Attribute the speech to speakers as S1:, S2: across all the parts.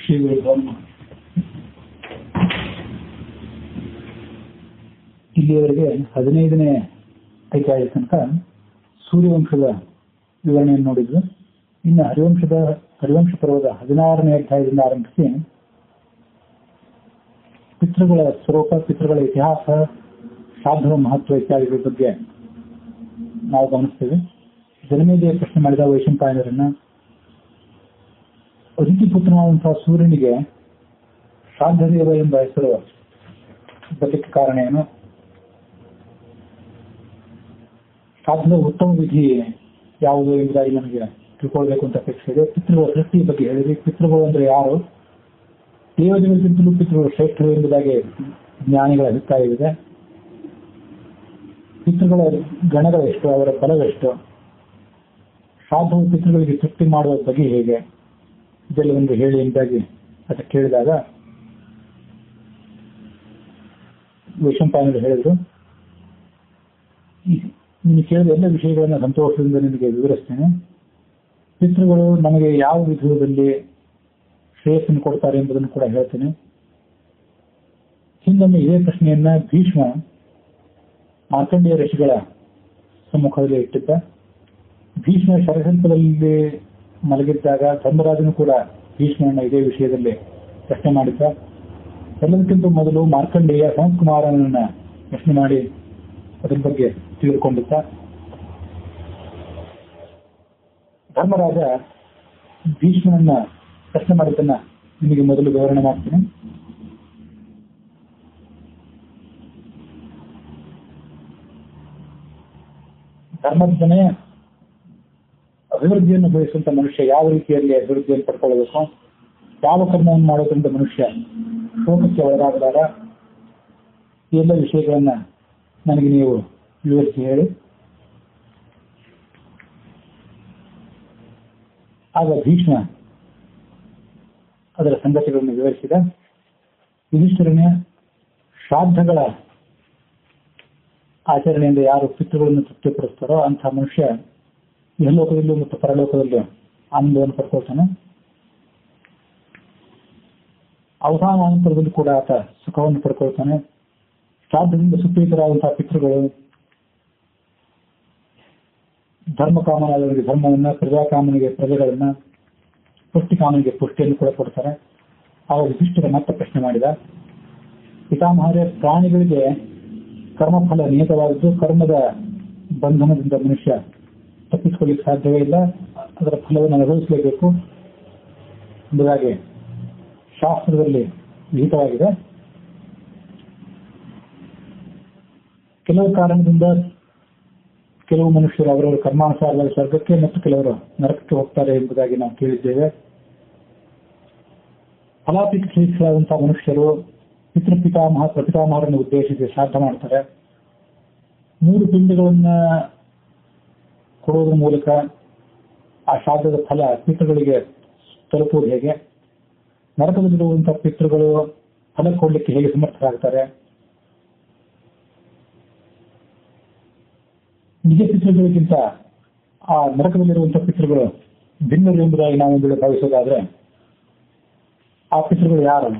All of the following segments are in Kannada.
S1: ಶ್ರೀಗಳು ಇಲ್ಲಿಯವರೆಗೆ 15ನೇ ಅಧ್ಯಾಯದ ತನಕ ಸೂರ್ಯವಂಶದ ವಿವರಣೆಯನ್ನು ನೋಡಿದ್ರು. ಇನ್ನು ಹರಿವಂಶ ಪರ್ವದ 16ನೇ ಅಧ್ಯಾಯದಿಂದ ಆರಂಭಿಸಿ ಪಿತೃಗಳ ಸ್ವರೂಪ, ಪಿತೃಗಳ ಇತಿಹಾಸ, ಶ್ರಾದ್ದದ ಮಹತ್ವ ಇತ್ಯಾದಿಗಳ ಬಗ್ಗೆ ನಾವು ಗಮನಿಸ್ತೇವೆ. ಜನಮೇಜಯ ಪ್ರಶ್ನೆ ಮಾಡಿದ ವೈಶಂಪಾಯನರನ್ನ, ಅದಿತಿ ಪುತ್ರನಾದಂತಹ ಸೂರ್ಯನಿಗೆ ಶ್ರಾದ್ದದೇವ ಎಂಬ ಹೆಸರು ಬರಲಿಕ್ಕೆ ಕಾರಣ ಏನು? ಶ್ರಾದ್ದದ ಉತ್ತಮ ವಿಧಿ ಯಾವುದು ಎಂಬುದಾಗಿ ನಮಗೆ ತಿಳ್ಕೊಳ್ಬೇಕು ಅಂತ ಅಪೇಕ್ಷೆ ಇದೆ. ಪಿತೃಗಳ ಸೃಷ್ಟಿಯ ಬಗ್ಗೆ ಹೇಳಿದ್ವಿ. ಪಿತೃಗಳು ಅಂದ್ರೆ ಯಾರು? ದೇವತೆಗಳಿಗಿಂತಲೂ ಪಿತೃಗಳು ಶ್ರೇಷ್ಠರು ಎಂಬುದಾಗಿ ಜ್ಞಾನಿಗಳ ಅಭಿಪ್ರಾಯವಿದೆ. ಪಿತೃಗಳ ಗಣಗಳೆಷ್ಟು, ಅವರ ಬಲವೆಷ್ಟು, ಶ್ರಾದ್ದವು ಪಿತೃಗಳಿಗೆ ತೃಪ್ತಿ ಮಾಡುವ ಬಗೆ ಹೇಗೆ, ಇದೆಲ್ಲವೊಂದು ಹೇಳಿ ಎಂಬುದಾಗಿ ಅದಕ್ಕೆ ಕೇಳಿದಾಗ ವೈಶಂಪಾಯನರು ಹೇಳಿದ್ರು, ನೀನು ಕೇಳಿದ ಎಲ್ಲ ವಿಷಯಗಳನ್ನು ಸಂತೋಷದಿಂದ ನಿನಗೆ ವಿವರಿಸ್ತೇನೆ. ಪಿತೃಗಳು ನಮಗೆ ಯಾವ ವಿಧದಲ್ಲಿ ಶ್ರೇಯಸ್ಸನ್ನು ಕೊಡ್ತಾರೆ ಎಂಬುದನ್ನು ಕೂಡ ಹೇಳ್ತೇನೆ. ಹಿಂದೊಮ್ಮೆ ಇದೇ ಪ್ರಶ್ನೆಯನ್ನ ಭೀಷ್ಮ ಮಾರ್ಕಂಡೇಯ ಋಷಿಗಳ ಸಮ್ಮುಖದಲ್ಲಿ ಇಟ್ಟಿದ್ದ. ಭೀಷ್ಮ ಶರಸಂಪದಲ್ಲಿ ಮಲಗಿದ್ದಾಗ ಧರ್ಮರಾಜನು ಕೂಡ ಭೀಷ್ಮನನ್ನ ಇದೇ ವಿಷಯದಲ್ಲಿ ಪ್ರಶ್ನೆ ಮಾಡಿದ್ದ. ಎಲ್ಲದಕ್ಕಿಂತ ಮೊದಲು ಮಾರ್ಕಂಡೇಯ ಸಂಸ್ಕುಮಾರನನ್ನ ಪ್ರಶ್ನೆ ಮಾಡಿ ಅದರ ಬಗ್ಗೆ ತಿಳಿದುಕೊಂಡಿದ್ದ. ಧರ್ಮರಾಜ ಭೀಷ್ಮನನ್ನ ಪ್ರಶ್ನೆ ಮಾಡಿದ್ದನ್ನ ನಿಮಗೆ ಮೊದಲು ವಿವರಣೆ ಮಾಡ್ತೀನಿ. ಧರ್ಮಜ್ಞನೇ ಅಭಿವೃದ್ಧಿಯನ್ನು ಬಯಸುವಂತ ಮನುಷ್ಯ ಯಾವ ರೀತಿಯಲ್ಲಿ ಅಭಿವೃದ್ಧಿಯನ್ನು ಪಡ್ಕೊಳ್ಳಬೇಕು, ಯಾವ ಕರ್ಮವನ್ನು ಮಾಡೋದ್ರಿಂದ ಮನುಷ್ಯ ಶೋಕಕ್ಕೆ ಒಳಗಾಗಲಾರ, ಈ ಎಲ್ಲ ವಿಷಯಗಳನ್ನ ನನಗೆ ನೀವು ವಿವರಿಸಿ ಹೇಳಿ. ಆಗ ಭೀಷ್ಮ ಅದರ ಸಂಗತಿಗಳನ್ನು ವಿವರಿಸಿದ. ಯುಧಿಷ್ಠಿರನೇ, ಶ್ರಾದ್ದಗಳ ಆಚರಣೆಯಿಂದ ಯಾರು ಪಿತೃಗಳನ್ನು ತೃಪ್ತಿಪಡಿಸ್ತಾರೋ ಅಂತಹ ಮನುಷ್ಯ ಇಹಲೋಕದಲ್ಲೂ ಮತ್ತು ಪರಲೋಕದಲ್ಲೂ ಆನಂದವನ್ನು ಪಡ್ಕೊಳ್ತಾನೆ. ಅವಸಾನಾನಂತರದಲ್ಲಿ ಕೂಡ ಆತ ಸುಖವನ್ನು ಪಡ್ಕೊಳ್ತಾನೆ. ಶ್ರಾದ್ದದಿಂದ ಸುಪ್ರೀತರಾದಂತಹ ಪಿತೃಗಳು ಧರ್ಮಕಾಮನಾದವರಿಗೆ ಧರ್ಮವನ್ನ, ಪ್ರಜಾಕಾಮನಿಗೆ ಪ್ರಜೆಗಳನ್ನ, ಪುಷ್ಟಿಕಾಮನಿಗೆ ಪುಷ್ಟಿಯನ್ನು ಕೂಡ ಕೊಡ್ತಾರೆ. ಆಗ ಯುಧಿಷ್ಠಿರ ಮತ್ತೆ ಪ್ರಶ್ನೆ ಮಾಡಿದ, ಪಿತಾಮಹರೇ, ಪ್ರಾಣಿಗಳಿಗೆ ಕರ್ಮಫಲ ನಿಯತವಾದದ್ದು, ಕರ್ಮದ ಬಂಧನದಿಂದ ಮನುಷ್ಯ ತಪ್ಪಿಸಿಕೊಳ್ಳಿಕ್ಕೆ ಸಾಧ್ಯವೇ ಇಲ್ಲ, ಅದರ ಫಲವನ್ನು ಅನುಭವಿಸಲೇಬೇಕು ಎಂಬುದಾಗಿ ಶಾಸ್ತ್ರದಲ್ಲಿ ವಿಹಿತವಾಗಿದೆ. ಕೆಲವು ಕಾರಣದಿಂದ ಕೆಲವು ಮನುಷ್ಯರು ಅವರವರ ಕರ್ಮಾನುಸಾರವಾಗಿ ಸ್ವರ್ಗಕ್ಕೆ ಮತ್ತು ಕೆಲವರು ನರಕಕ್ಕೆ ಹೋಗ್ತಾರೆ ಎಂಬುದಾಗಿ ನಾವು ಕೇಳಿದ್ದೇವೆ. ಫಲಾಪೇಕ್ಷಿತರಾದಂತಹ ಮನುಷ್ಯರು ಪಿತೃಪಿತಾಮಹ ಪ್ರಪಿತಾಮಹರನ್ನು ಉದ್ದೇಶಿಸಿ ಶ್ರಾದ್ದ ಮಾಡ್ತಾರೆ. 3 ಪಿಂಡಗಳನ್ನ ಕೊಡುವುದರ ಮೂಲಕ ಆ ಶ್ರಾದ್ದದ ಫಲ ಪಿತೃಗಳಿಗೆ ತಲುಪುವುದು ಹೇಗೆ? ನರಕದಲ್ಲಿರುವಂತಹ ಪಿತೃಗಳು ಫಲ ಕೊಡಲಿಕ್ಕೆ ಹೇಗೆ ಸಮರ್ಥರಾಗ್ತಾರೆ? ನಿಜ ಪಿತೃಗಳಿಗಿಂತ ಆ ನರಕದಲ್ಲಿರುವಂತಹ ಪಿತೃಗಳು ಭಿನ್ನರು ಎಂಬುದಾಗಿ ನಾವು ಒಂದು ಭಾವಿಸೋದಾದ್ರೆ ಆ ಪಿತೃಗಳು ಯಾರು?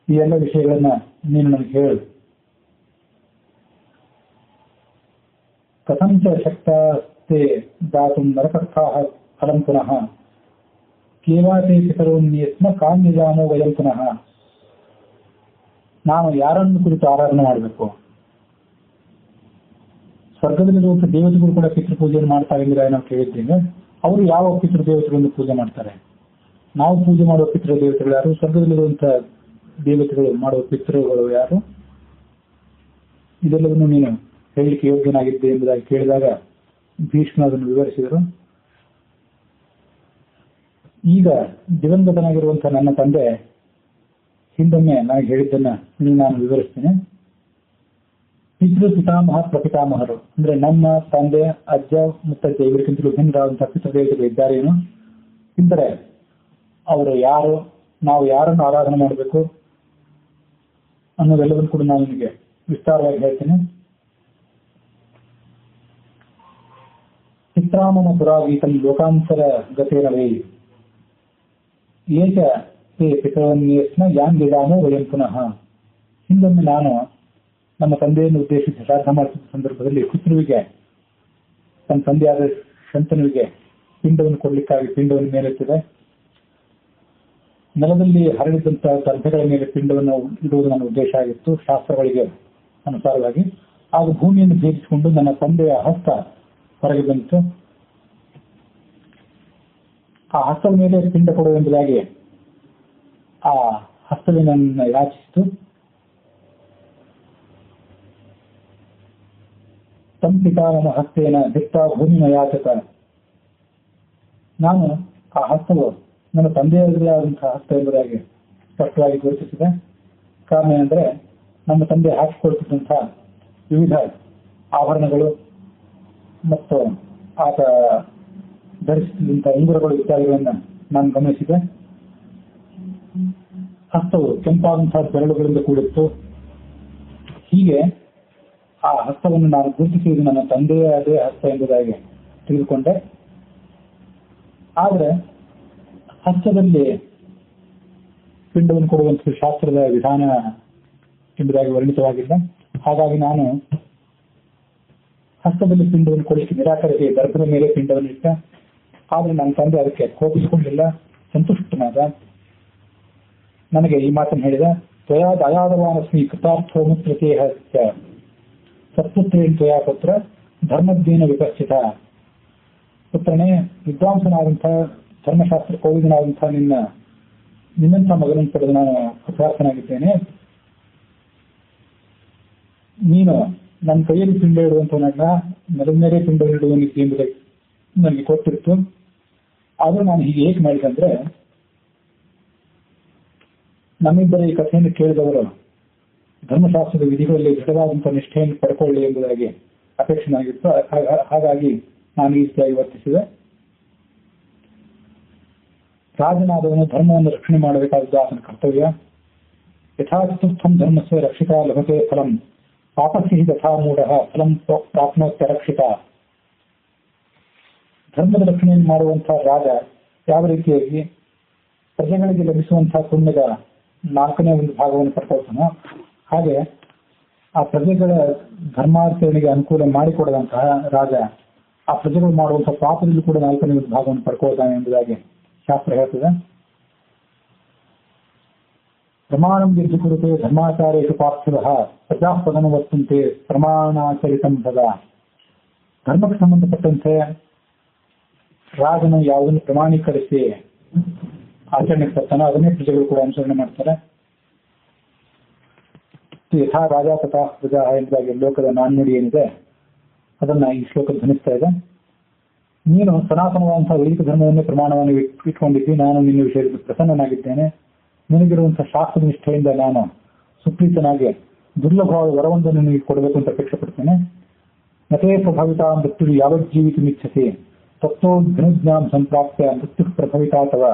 S1: ಈ ಎಲ್ಲ ವಿಷಯಗಳನ್ನ ನೀನು ನನಗೆ ಹೇಳು. ಕಥಂಚ ಶಕ್ತಾಸ್ತೆ ದಾತು ನರಕಸ್ಥಾ ಫಲಂ ಪುನಃ ಕೇವಾತೆ ಪಿತರೋನ್ಯಸ್ಮ ಕಾಮ್ಯಜಾನೋ ವಯಂ ಪುನಃ. ನಾನು ಯಾರನ್ನು ಕುರಿತು ಆರಾಧನೆ ಮಾಡಬೇಕು? ಸ್ವರ್ಗದಲ್ಲಿರುವಂತಹ ದೇವತೆಗಳು ಕೂಡ ಪಿತೃ ಪೂಜೆಯನ್ನು ಮಾಡ್ತಾರೆ ಎಂಬುದಾಗಿ ನಾವು ಕೇಳಿದ್ದೇವೆ. ಅವರು ಯಾವ ಪಿತೃ ದೇವತೆಗಳನ್ನು ಪೂಜೆ ಮಾಡ್ತಾರೆ? ನಾವು ಪೂಜೆ ಮಾಡುವ ಪಿತೃ ದೇವತೆಗಳು ಯಾರು? ಸ್ವರ್ಗದಲ್ಲಿರುವಂತಹ ದೇವತೆಗಳು ಮಾಡುವ ಪಿತೃಗಳು ಯಾರು? ಇದೆಲ್ಲವನ್ನು ನೀನು ಹೇಳಲಿಕ್ಕೆ ಯೋಗ್ಯನಾಗಿದ್ದೆ ಎಂಬುದಾಗಿ ಕೇಳಿದಾಗ ಭೀಷ್ಮ ಅದನ್ನು ವಿವರಿಸಿದರು. ಈಗ ದಿವಂಗತನಾಗಿರುವಂತಹ ನನ್ನ ತಂದೆ ಹಿಂದೊಮ್ಮೆ ನನಗೆ ಹೇಳಿದ್ದನ್ನ ನಾನು ವಿವರಿಸ್ತೇನೆ. ಪಿತೃ ಪಿತಾಮಹ ಪ್ರಪಿತಾಮಹರು ಅಂದ್ರೆ ನಮ್ಮ ತಂದೆ, ಅಜ್ಜ, ಮುತ್ತಜ್ಜ ಇವರಿಗಿಂತಲೂ ಭಿನ್ನರಾದಂತಹ ಪಿತೃದೇವತೆಗಳು ಇದ್ದಾರೇನು? ಇದ್ದರೆ ಅವರು ಯಾರು? ನಾವು ಯಾರನ್ನು ಆರಾಧನೆ ಮಾಡಬೇಕು ಅನ್ನೋದೆಲ್ಲವನ್ನು ಕೂಡ ನಾನು ನಿಮಗೆ ವಿಸ್ತಾರವಾಗಿ ಹೇಳ್ತೇನೆ. ಚಿತ್ರಾಮನ ಪುರಾಗೀತಂ ಲೋಕಾಂತರ ಗತೇರವೇ ಏಕ ತೇ ಪಿತೃನ್ಯಸ್ನ ಯಾನ್ ಗಿಡಾಮೋ ವಯಂ ಪುನಃ. ಹಿಂದೊಮ್ಮೆ ನಾನು ನಮ್ಮ ತಂದೆಯನ್ನು ಉದ್ದೇಶಿಸಿ ಶ್ರಾದ್ದ ಮಾಡಿದ ಸಂದರ್ಭದಲ್ಲಿ ಪಿತೃವಿಗೆ, ತನ್ನ ತಂದೆಯಾದ ಶಂತನುವಿಗೆ ಪಿಂಡವನ್ನು ಕೊಡ್ಲಿಕ್ಕಾಗಿ ಪಿಂಡವನ್ನು ಮೇಲೆತ್ತಿದೆ. ನೆಲದಲ್ಲಿ ಹರಡಿದಂತಹ ದರ್ಭೆಗಳ ಮೇಲೆ ಪಿಂಡವನ್ನು ಇಡುವುದು ನನ್ನ ಉದ್ದೇಶ ಆಗಿತ್ತು ಶಾಸ್ತ್ರಗಳಿಗೆ ಅನುಸಾರವಾಗಿ. ಆಗ ಭೂಮಿಯನ್ನು ಭೇದಿಸಿಕೊಂಡು ನನ್ನ ತಂದೆಯ ಹಸ್ತ ಹೊರಗೆ ಬಂತು. ಆ ಹಸ್ತದ ಮೇಲೆ ಪಿಂಡ ಕೊಡುವುದೆಂಬುದಾಗಿ ಆ ಹಸ್ತವೇ ನನ್ನ ಯಾಚಿಸಿತು. ತಂ ಪಿತಾ ನನ್ನ ಹಸ್ತೇನ ದಿತ್ತ ಭೂಮಿನ ಯಾಚಕ. ನಾನು ಆ ಹಸ್ತವು ನನ್ನ ತಂದೆಯದೇ ಆದಂತಹ ಹಸ್ತ ಎಂಬುದಾಗಿ ಸ್ಪಷ್ಟವಾಗಿ ಗುರುತಿಸಿದೆ. ಕಾರಣ ಏನಂದ್ರೆ, ನಮ್ಮ ತಂದೆ ಹಾಕಿಕೊಳ್ತಿದ್ದಂತಹ ವಿವಿಧ ಆಭರಣಗಳು ಮತ್ತು ಆತ ಧರಿಸುತ್ತಿದ್ದಂತಹ ಉಂಗುರಗಳು ಇತ್ಯಾದಿಗಳನ್ನು ನಾನು ಗಮನಿಸಿದೆ. ಹಸ್ತವು ಕೆಂಪಾದಂತಹ ಬೆರಳುಗಳಿಂದ ಕೂಡಿತ್ತು. ಹೀಗೆ ಆ ಹಸ್ತವನ್ನು ನಾನು ಗುರುತಿಸುವುದು ನನ್ನ ತಂದೆಯ ಅದೇ ಹಸ್ತ ಎಂಬುದಾಗಿ ತಿಳಿದುಕೊಂಡೆ. ಆದರೆ ಹಸ್ತದಲ್ಲಿ ಪಿಂಡವನ್ನು ಕೊಡುವಂತಹ ಶಾಸ್ತ್ರದ ವಿಧಾನ ಎಂಬುದಾಗಿ ವರ್ಣಿತವಾಗಿಲ್ಲ. ಹಾಗಾಗಿ ನಾನು ಹಸ್ತದಲ್ಲಿ ಪಿಂಡವನ್ನು ಕೊಡಲಿಕ್ಕೆ ನಿರಾಕರಿಸಿ ದರ್ಭದ ಮೇಲೆ ಪಿಂಡವನ್ನು ಇಟ್ಟ. ಆದರೆ ನನ್ನ ತಂದೆ ಅದಕ್ಕೆ ಕೋಪಿಸಿಕೊಳ್ಳಲಿಲ್ಲ, ಸಂತುಷ್ಟನಾದ. ನನಗೆ ಈ ಮಾತನ್ನು ಹೇಳಿದ, ತ್ವಯಾ ದಯಾದವಾನಸ್ಮಿ ಕೃತಾರ್ಥೋಮುತ್ರತೇಹ ಸತ್ಪುತ್ರೇಣ ತ್ವಯಾ ಪುತ್ರ ಧರ್ಮಜ್ಞೇನ ವಿಪಸ್ಥಿತ. ಪುತ್ರನೇ, ವಿದ್ವಾಂಸನಾದಂತಹ ಧರ್ಮಶಾಸ್ತ್ರ ಕೋವಿದನಾದಂತಹ ನಿನ್ನಂಥ ಮಗನನ್ನು ಪಡೆದು ನಾನು ಕೃತಾರ್ಥನಾಗಿದ್ದೇನೆ. ನೀನು ನನ್ನ ಕೈಯಲ್ಲಿ ಪಿಂಡ ಇಡುವಂತವನಲ್ಲ, ನೆಲದ ಮೇಲೆ ಪಿಂಡ ಇಡುವ ನೀತಿ ಎಂಬುದಾಗಿ ನನಗೆ ಕೊಟ್ಟಿತ್ತು. ಆದರೂ ನಾನು ಹೀಗೆ ಏಕೆ ಮಾಡಿದಂದ್ರೆ, ನಮ್ಮಿಬ್ಬರ ಈ ಕಥೆಯನ್ನು ಕೇಳಿದವರು ಧರ್ಮಶಾಸ್ತ್ರದ ವಿಧಿಗಳಲ್ಲಿ ದೃಢವಾದಂತಹ ನಿಷ್ಠೆಯನ್ನು ಪಡ್ಕೊಳ್ಳಿ ಎಂಬುದಾಗಿ ಅಪೇಕ್ಷೆನಾಗಿತ್ತು. ಹಾಗಾಗಿ ನಾನು ಈ ರೀತಿಯಾಗಿ ವರ್ತಿಸಿದೆ. ರಾಜನಾದವನು ಧರ್ಮವನ್ನು ರಕ್ಷಣೆ ಮಾಡಬೇಕಾದದ್ದು ಆತನ ಕರ್ತವ್ಯ. ಯಥಾ ಚತುರ್ಥಂ ಧರ್ಮಸ್ಯ ರಕ್ಷಿತ ಲಭತೆ ಫಲಂ ಪಾಪಸ್ಯ ಹಿ ತಥಾ ಮೂಢ ಫಲಂ ಪ್ರಾಪ್ನೋತ್ಯ ರಕ್ಷಿತ. ಧರ್ಮದ ರಕ್ಷಣೆಯನ್ನು ಮಾಡುವಂತಹ ರಾಜ ಯಾವ ರೀತಿಯಾಗಿ ಪ್ರಜೆಗಳಿಗೆ ಲಭಿಸುವಂತಹ ಪುಣ್ಯದ 4ನೇ ಒಂದು ಭಾಗವನ್ನು ಪಡ್ಕೊಳ್ತಾನೋ, ಹಾಗೆ ಆ ಪ್ರಜೆಗಳ ಧರ್ಮಾಚರಣೆಗೆ ಅನುಕೂಲ ಮಾಡಿಕೊಡದಂತಹ ರಾಜ ಆ ಪ್ರಜೆಗಳು ಮಾಡುವಂತಹ ಪಾಪದಲ್ಲಿ ಕೂಡ 4ನೇ ಒಂದು ಭಾಗವನ್ನು ಪಡ್ಕೊಳ್ತಾನೆ ಎಂಬುದಾಗಿ ಶಾಸ್ತ್ರ ಹೇಳ್ತದೆ. ಪ್ರಮಾಣಂ ಯದ್ದು ಕುರುತೆ ಧರ್ಮಾಚಾರೇಷು ಪಾರ್ಥಿವ ಪ್ರಜಾಪದನ ವರ್ತಂತೆ ಪ್ರಮಾಣಾಚರಿತಂ ಸದಾ. ಧರ್ಮಕ್ಕೆ ಸಂಬಂಧಪಟ್ಟಂತೆ ರಾಜನು ಯಾವುದನ್ನು ಪ್ರಮಾಣೀಕರಿಸಿ ಆಚರಣೆಗೆ ತರ್ತಾನೋ ಅದನ್ನೇ ಪ್ರಜೆಗಳು ಕೂಡ ಅನುಸರಣೆ ಮಾಡ್ತಾರೆ. ಯಥಾ ರಾಜ ತಥಾ ಪ್ರಜಾ ಎಂಬುದಾಗಿ ಲೋಕದ ನಾಣ್ಣುಡಿ ಏನಿದೆ ಅದನ್ನ ಈ ಶ್ಲೋಕ ಧ್ವನಿಸ್ತಾ ಇದೆ. ನೀನು ಸನಾತನವಾದಂತಹ ವೈದಿಕ ಧರ್ಮವನ್ನೇ ಪ್ರಮಾಣವನ್ನು ಇಟ್ಕೊಂಡಿದ್ದಿ. ನಾನು ನಿನ್ನ ವಿಷಯದಲ್ಲಿ ಪ್ರಸನ್ನನಾಗಿದ್ದೇನೆ. ನಿನಗಿರುವಂತಹ ಶಾಸ್ತ್ರ ನಿಷ್ಠೆಯಿಂದ ನಾನು ಸುಪ್ರೀತನಾಗಿ ದುರ್ಲಭವಾದ ವರವೊಂದನ್ನು ನಿನಗೆ ಕೊಡಬೇಕು ಅಂತ ಅಪೇಕ್ಷೆ ಪಡ್ತೇನೆ. ನತೇ ಪ್ರಭವಿತ ಮೃತ್ಯು ಯಾವಜ್ಜೀವಿತ ಮಿಚ್ಛತಿ ತತ್ವೋ ಧನುಜ್ಞಾಂ ಸಂಪ್ರಾಪ್ತ ಮೃತ್ಯು ಪ್ರಭವಿತ ಅಥವಾ.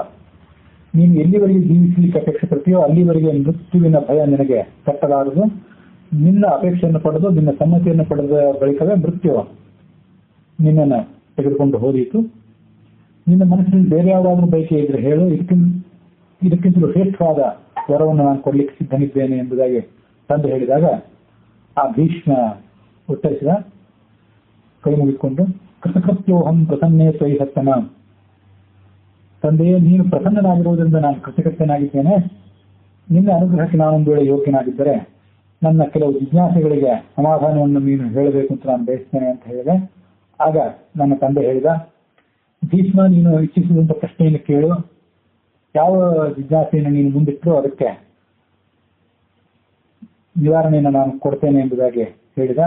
S1: ನೀನು ಎಲ್ಲಿವರೆಗೆ ಜೀವಿಸಲಿಕ್ಕೆ ಅಪೇಕ್ಷೆ ಪಡ್ತೀಯೋ ಅಲ್ಲಿವರೆಗೆ ಮೃತ್ಯುವಿನ ಭಯ ನಿನಗೆ ತಟ್ಟಲಾರದು. ನಿನ್ನ ಅಪೇಕ್ಷೆಯನ್ನು ಪಡೆದು ನಿನ್ನ ಸಮ್ಮತಿಯನ್ನು ಪಡೆದ ಬಳಿಕವೇ ಮೃತ್ಯು ನಿನ್ನನ್ನು ತೆಗೆದುಕೊಂಡು ಹೋದೀತು. ನಿನ್ನ ಮನಸ್ಸಿನಲ್ಲಿ ಬೇರೆ ಯಾವುದಾದ್ರೂ ಬಯಕೆ ಇದ್ರೆ ಹೇಳು, ಇದಕ್ಕಿಂತಲೂ ಶ್ರೇಷ್ಠವಾದ ವರವನ್ನು ನಾನು ಕೊಡ್ಲಿಕ್ಕೆ ಸಿದ್ಧನಿದ್ದೇನೆ ಎಂಬುದಾಗಿ ತಂದೆ ಹೇಳಿದಾಗ ಆ ಭೀಷ್ಮ ಉತ್ತರಿಸಿದ, ಕೈ ಮುಗಿದುಕೊಂಡು, ಕೃತಕೃತ್ಯೋಹಂ ಪ್ರಸನ್ನೇ ತ್ವಯಿ ಸತ್ತಮ. ತಂದೆಯೇ, ನೀನು ಪ್ರಸನ್ನನಾಗಿರುವುದರಿಂದ ನಾನು ಕೃತಕೃತ್ಯನಾಗಿದ್ದೇನೆ. ನಿನ್ನ ಅನುಗ್ರಹಕ್ಕೆ ನಾನೊಂದು ವೇಳೆ ಯೋಗ್ಯನಾಗಿದ್ದರೆ ನನ್ನ ಕೆಲವು ಜಿಜ್ಞಾಸೆಗಳಿಗೆ ಸಮಾಧಾನವನ್ನು ನೀನು ಹೇಳಬೇಕು ಅಂತ ನಾನು ಬಯಸ್ತೇನೆ ಅಂತ ಹೇಳಿದೆ. ಆಗ ನನ್ನ ತಂದೆ ಹೇಳಿದ, ಭೀಷ್ಮ, ನೀನು ಇಚ್ಛಿಸಿದಂಥ ಪ್ರಶ್ನೆಯನ್ನು ಕೇಳು. ಯಾವ ಜಿಜ್ಞಾಸೆಯನ್ನು ನೀನು ಮುಂದಿಟ್ಟರು ಅದಕ್ಕೆ ನಿವಾರಣೆಯನ್ನು ನಾನು ಕೊಡ್ತೇನೆ ಎಂಬುದಾಗಿ ಹೇಳಿದ.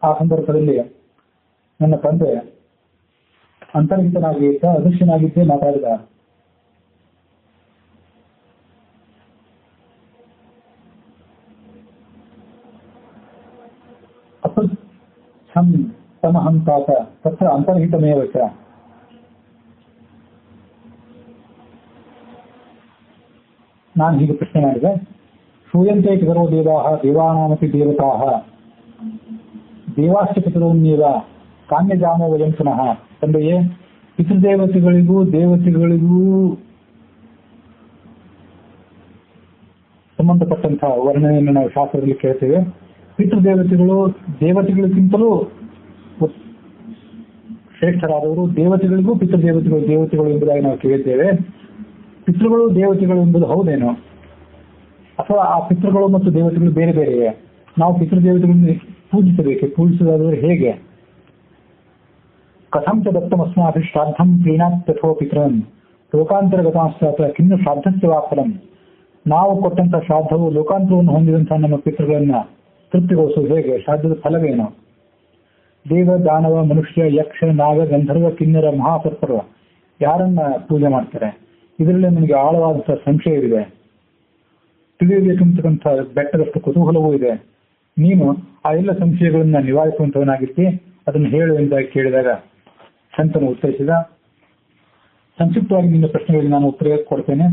S1: ಆ ಸಂದರ್ಭದಲ್ಲಿ ನನ್ನ ತಂದೆ ಅಂತರ್ಹಿತನಾಗಿ ಅದೃಶ್ಯನಾಗಿದ್ದೇ ಮಾತಾಡಿದ. ಅಪೃಚ್ಛಂ ತಮಹಂ ತಾತ ತತ್ರ ಅಂತರ್ಹಿತಮೇವ ಚ. ನಾನು ಹೀಗೆ ಪ್ರಶ್ನೆ ಮಾಡಿದೆ, ಶ್ರೂಯಂತೆ ಪಿತರೋ ದೇವಾಃ ದೇವಾನಾಮಪಿ ದೇವತಾಃ ದೇವಾಶ್ಚ ಪಿತರೋನ್ಯೇವ ಕಾನ್ಯಜಾಮೋ ವಯಂ ಪುನಃ. ತಂದೆಯೇ, ಪಿತೃದೇವತೆಗಳಿಗೂ ದೇವತೆಗಳಿಗೂ ಸಂಬಂಧಪಟ್ಟಂತಹ ವರ್ಣನೆಯನ್ನು ನಾವು ಶಾಸ್ತ್ರದಲ್ಲಿ ಕೇಳ್ತೇವೆ. ಪಿತೃದೇವತೆಗಳು ದೇವತೆಗಳಿಗಿಂತಲೂ ಶ್ರೇಷ್ಠರಾದವರು, ದೇವತೆಗಳಿಗೂ ದೇವತೆಗಳು ಎಂಬುದಾಗಿ ನಾವು ಕೇಳಿದ್ದೇವೆ. ಪಿತೃಗಳು ದೇವತೆಗಳು ಎಂಬುದು ಹೌದೇನೋ, ಅಥವಾ ಆ ಪಿತೃಗಳು ಮತ್ತು ದೇವತೆಗಳು ಬೇರೆ ಬೇರೆಯೇ? ನಾವು ಪಿತೃದೇವತೆಗಳನ್ನು ಪೂಜಿಸಬೇಕೆ? ಪೂಜಿಸುವುದಾದರೆ ಹೇಗೆ? ಕಥಂ ಚ ದತ್ತಮಸ್ಮಾಭಿ ಶ್ರಾದ್ದಂ ಪ್ರೀಣಾತ್ ತಥೋ ಪಿತೃನ್ ಲೋಕಾಂತರಗತಾಶ್ಚಾತ ಕಿನ್ನು ಶ್ರಾದ್ದಸ್ಯ ವಾ ಫಲಂ. ನಾವು ಕೊಟ್ಟಂತಹ ಶ್ರಾದ್ದವು ಲೋಕಾಂತರವನ್ನು ಹೊಂದಿದಂತಹ ನಮ್ಮ ಪಿತೃಗಳನ್ನ ತೃಪ್ತಿಗೊಳಿಸುವುದು ಹೇಗೆ? ಶ್ರಾದ್ದದ ಫಲವೇನು? ದೇವ, ದಾನವ, ಮನುಷ್ಯ, ಯಕ್ಷ, ನಾಗ, ಗಂಧರ್ವ, ಕಿನ್ನರ, ಮಹಾಸರ್ಪರು ಯಾರನ್ನ ಪೂಜೆ ಮಾಡ್ತಾರೆ? ಇದರಲ್ಲಿ ನನಗೆ ಆಳವಾದಂತಹ ಸಂಶಯವಿದೆ, ತಿಳಿಯಬೇಕಂತಕ್ಕಂಥ ಬೆಟ್ಟದಷ್ಟು ಕುತೂಹಲವೂ ಇದೆ. ನೀನು ಆ ಎಲ್ಲ ಸಂಶಯಗಳನ್ನ ನಿವಾರಿಸುವಂತವನಾಗಿರ್ತಿ, ಅದನ್ನು ಹೇಳು ಎಂದಾಗಿ ಕೇಳಿದಾಗ ಶಂತನು ಉತ್ತರಿಸಿದ, ಸಂಕ್ಷಿಪ್ತವಾಗಿ ನಿನ್ನ ಪ್ರಶ್ನೆಗಳಿಗೆ ನಾನು ಉತ್ತರ ಕೊಡ್ತೇನೆ.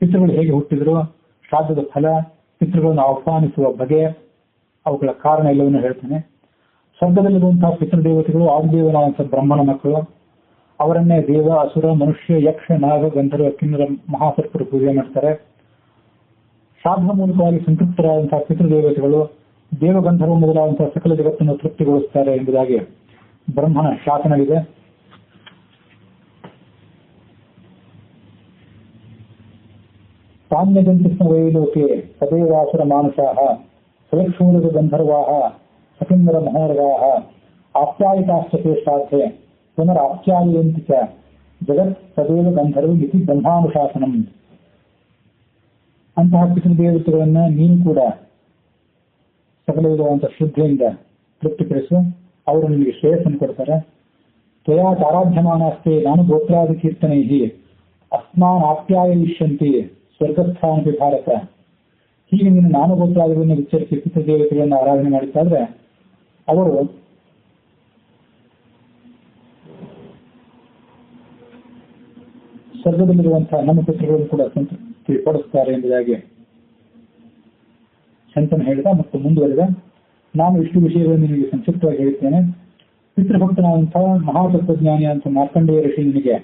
S1: ಪಿತೃಗಳು ಹೇಗೆ ಹುಟ್ಟಿದ್ರು, ಶ್ರಾದ್ದದ ಫಲ, ಪಿತೃಗಳನ್ನು ಆಹ್ವಾನಿಸುವ ಬಗೆ, ಅವುಗಳ ಕಾರಣ ಎಲ್ಲವನ್ನೂ ಹೇಳ್ತೇನೆ. ಸ್ವರ್ಗದಲ್ಲಿರುವಂತಹ ಪಿತೃದೇವತೆಗಳು ಆದಿದೇವನಾದಂತಹ ಬ್ರಹ್ಮನ ಮಕ್ಕಳು. ಅವರನ್ನೇ ದೇವ, ಅಸುರ, ಮನುಷ್ಯ, ಯಕ್ಷ, ನಾಗ, ಗಂಧರ್ವ, ಕಿನ್ನರ, ಮಹಾಸರ್ಪರು ಪೂಜೆ ಮಾಡ್ತಾರೆ. ಶ್ರಾದ್ದ ಮೂಲಕವಾಗಿ ಸಂತೃಪ್ತರಾದಂತಹ ಪಿತೃದೇವತೆಗಳು ದೇವಗಂಧರ್ವ ಮೊದಲಾದಂತಹ ಸಕಲ ಜಗತ್ತನ್ನು ತೃಪ್ತಿಗೊಳಿಸುತ್ತಾರೆ ಎಂಬುದಾಗಿ ಬ್ರಹ್ಮನ ಶಾಸನವಿದೆ. ಸಾಮ್ಯಜಂತಿಸ್ಮ ವೈಲೋಕೆ ಸದೇವಾಸುರ ಮಾನುಷಾಃ ಸ್ವಯಕ್ಷೂರಗ ಗಂಧರ್ವಾಃ ಸಕಿನ್ನರ ಮಹೋರಗಾಃ ಆಪ್ಯಾಯಿತಾಶ್ಚ ಶ್ರಾದ್ಧೆ ಪುನರಾಪ್ಯಾಯಂತಿ ಚ ಜಗತ್ ಸದೇವ ಗಂಧರ್ವ ಇತಿ ಬ್ರಹ್ಮಾನುಶಾಸನಂ. ಅಂತಹ ಪಿತೃದೇವತೆಗಳನ್ನ ನೀನು ಕೂಡ ಸಕಲ ವಿಧವಾದಂತಹ ಶ್ರದ್ಧೆಯಿಂದ ತೃಪ್ತಿಪಡಿಸು, ಅವರು ನಿಮಗೆ ಶ್ರೇಯಸ್ಸನ್ನು ಕೊಡ್ತಾರೆ. ತ್ವಯಾ ಆರಾಧ್ಯಮಾನಾಸ್ತೆ ನಾನು ಗೋತ್ರಾದಿ ಕೀರ್ತನೈಹಿ ಅಸ್ಮಾನ್ ಆಪ್ಯಾಯಿಷ್ಯಂತಿ ಸ್ವರ್ಗಸ್ಥಾನಪಿ ಭಾರತ. ಹೀಗೆ ನೀನು ನಾನು ಗೋತ್ರಾದಿಗಳನ್ನು ವಿಚಾರಿಸಿ ಪಿತೃದೇವತೆಗಳನ್ನು ಆರಾಧನೆ ಮಾಡಿದ್ದಾದ್ರೆ ಅವರು ಸ್ವರ್ಗದಲ್ಲಿರುವಂತಹ ನಮ್ಮ ಪಿತೃಗಳನ್ನು ಕೂಡ ಸಂತೃಪ್ತಿ ಪಡಿಸುತ್ತಾರೆ ಎಂಬುದಾಗಿ ಶಂತನು ಹೇಳಿದ. ಮತ್ತು ಮುಂದುವರೆದ, ನಾನು ಇಷ್ಟು ವಿಷಯಗಳನ್ನು ನಿನಗೆ ಸಂಕ್ಷಿಪ್ತವಾಗಿ ಹೇಳುತ್ತೇನೆ. ಪಿತೃಭಕ್ತನಾದಂತಹ ಮಹಾತತ್ವಜ್ಞಾನಿಯಾದಂತಹ ಮಾರ್ಕಂಡೇಯ ಋಷಿ ನಿನಗೆ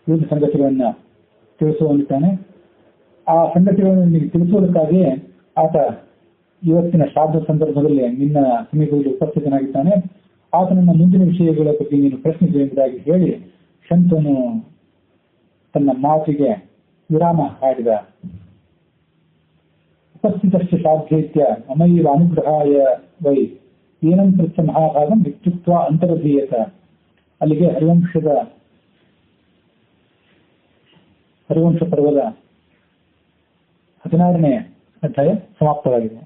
S1: ವಿವಿಧ ಸಂಗತಿಗಳನ್ನ ತಿಳಿಸುವಂತಾನೆ. ಆ ಸಂಗತಿಗಳನ್ನು ನಿನಗೆ ತಿಳಿಸುವುದಕ್ಕಾಗಿ ಆತ ಇವತ್ತಿನ ಶ್ರಾದ್ದ ಸಂದರ್ಭದಲ್ಲಿ ನಿನ್ನ ಸಮೀಪದಲ್ಲಿ ಉಪಸ್ಥಿತನಾಗಿದ್ದಾನೆ. ಆತನನ್ನ ಮುಂದಿನ ವಿಷಯಗಳ ಬಗ್ಗೆ ನೀನು ಪ್ರಶ್ನಿಸು ಎಂಬುದಾಗಿ ಹೇಳಿ ಶಂತನು ತನ್ನ ಮಾತಿಗೆ ವಿರಾಮ ಹಾಡಿದ. ಉಪಸ್ಥಿತಶ್ಚ ಶ್ರಾದ್ದೇತ್ಯ ಮಮೈವ ಅನುಗ್ರಹಾಯ ವೈ ಏನಂ ಪೃಚ್ಛ ಮಹಾಭಾಗಂ ಇತ್ಯುಕ್ತ ಅಂತರ್ಧೀಯತ. ಅಲ್ಲಿಗೆ ಹರಿವಂಶ ಪರ್ವದ 16ನೇ ಅಧ್ಯಾಯ ಸಮಾಪ್ತವಾಗಿದೆ.